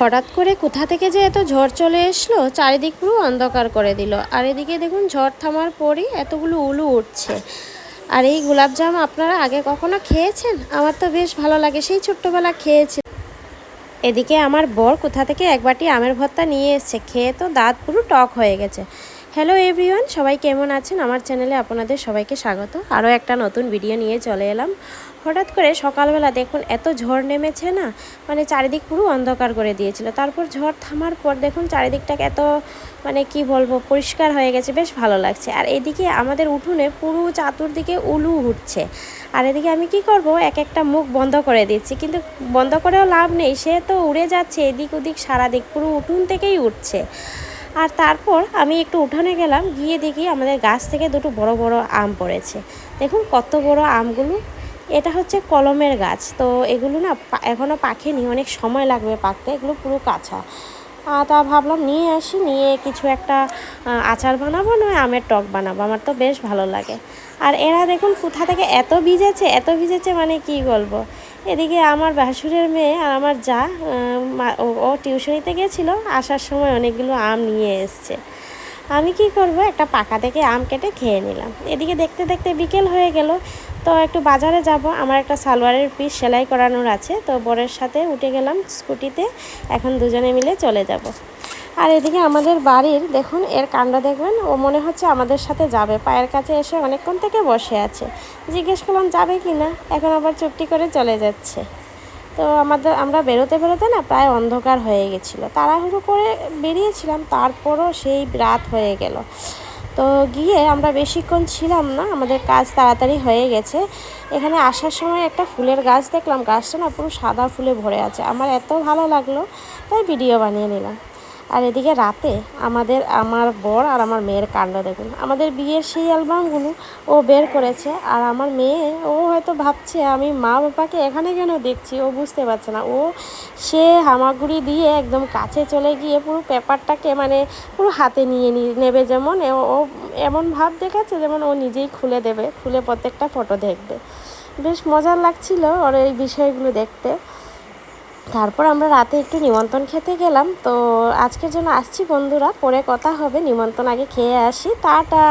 হঠাৎ করে কোথা থেকে যে এত ঝড় চলে এসলো, চারিদিক পুরো অন্ধকার করে দিল। আর এদিকে দেখুন ঝড় থামার পরই এতগুলো উলু উঠছে। আর এই গোলাপজাম আপনারা আগে কখনো খেয়েছেন? আমার তো বেশ ভালো লাগে, সেই ছোট্টবেলা খেয়েছি। এদিকে আমার বর কোথা থেকে এক বাটি আমের ভর্তা নিয়ে এসছে, খেয়ে তো দাঁত পুরো টক হয়ে গেছে। হ্যালো এভরিওয়ান, সবাই কেমন আছেন? আমার চ্যানেলে আপনাদের সবাইকে স্বাগত। আরও একটা নতুন ভিডিও নিয়ে চলে এলাম। হঠাৎ করে সকালবেলা দেখুন এত ঝড় নেমেছে না, মানে চারিদিক পুরো অন্ধকার করে দিয়েছিল। তারপর ঝড় থামার পর দেখুন চারিদিকটাকে এত মানে কি বলবো পরিষ্কার হয়ে গেছে, বেশ ভালো লাগছে। আর এদিকে আমাদের উঠোনে পুরো চতুর্দিকে উলু উঠছে। আর এদিকে আমি কি করব, এক একটা মুখ বন্ধ করে দিচ্ছি, কিন্তু বন্ধ করেও লাভ নেই, সে তো উড়ে যাচ্ছে এদিক ওদিক, সারা দিক পুরো উঠোন থেকেই উঠছে। আর তারপর আমি একটু উঠানে গেলাম, গিয়ে দেখি আমাদের গাছ থেকে দুটো বড় বড় আম পড়েছে। দেখুন কত বড় আমগুলো। এটা হচ্ছে কলমের গাছ, তো এগুলো না এখনও পাকেনি, অনেক সময় লাগবে পাকতে, এগুলো পুরো কাঁচা। তা ভাবলাম নিয়ে আসি, নিয়ে কিছু একটা আচার বানাবো, নয় আমের টক বানাবো, আমার তো বেশ ভালো লাগে। আর এরা দেখুন কোথা থেকে এত ভিজেছে মানে কি বলবো। এদিকে আমার ভাসুরের মেয়ে আর আমার যা ও টিউশনিতে গেছিলো, আসার সময় অনেকগুলো আম নিয়ে এসছে। আমি কি করব, একটা পাকা থেকে আম কেটে খেয়ে নিলাম। এদিকে দেখতে দেখতে বিকেল হয়ে গেল, তো একটু বাজারে যাব, আমার একটা সালোয়ারের পিস সেলাই করানোর আছে, তো বরের সাথে উঠে গেলাম স্কুটিতে, এখন দুজনে মিলে চলে যাব। আর এদিকে আমাদের বাড়ির দেখুন এর কাণ্ড দেখবেন, ও মনে হচ্ছে আমাদের সাথে যাবে, পায়ের কাছে এসে অনেকক্ষণ থেকে বসে আছে। জিজ্ঞেস করলাম যাবে কি না, এখন আবার চুপটি করে চলে যাচ্ছে। তো আমরা বেরোতে না প্রায় অন্ধকার হয়ে গেছিলো, তাড়াহুড়ো করে বেরিয়েছিলাম, তারপরও সেই রাত হয়ে গেল। তো গিয়ে আমরা বেশিক্ষণ ছিলাম না, আমাদের কাজ তাড়াতাড়ি হয়ে গেছে। এখানে আসার সময় একটা ফুলের গাছ দেখলাম, গাছটা না পুরো সাদা ফুলে ভরে আছে, আমার এত ভালো লাগলো, তাই ভিডিও বানিয়ে নিলাম। আর এদিকে রাতে আমার বর আর আমার মেয়ের কাণ্ড দেখুন, আমাদের বিয়ের সেই অ্যালবামগুলো ও বের করেছে। আর আমার মেয়ে, ও হয়তো ভাবছে আমি মা বাবাকে এখানে কেন দেখছি, ও বুঝতে পারছে না। সে হামাগুড়ি দিয়ে একদম কাছে চলে গিয়ে পুরো পেপারটাকে মানে পুরো হাতে নিয়ে নেবে, যেমন ও এমন ভাব দেখাচ্ছে যেমন ও নিজেই খুলে দেবে, খুলে প্রত্যেকটা ফটো দেখবে। বেশ মজার লাগছিল ওর এই বিষয়গুলো দেখতে। তারপর আমরা রাতে একটু নিমন্ত্রণ খেতে গেলাম। তো আজকের জন্য আসছি বন্ধুরা, পরে কথা হবে, নিমন্ত্রণ আগে খেয়ে আসি, টাটা।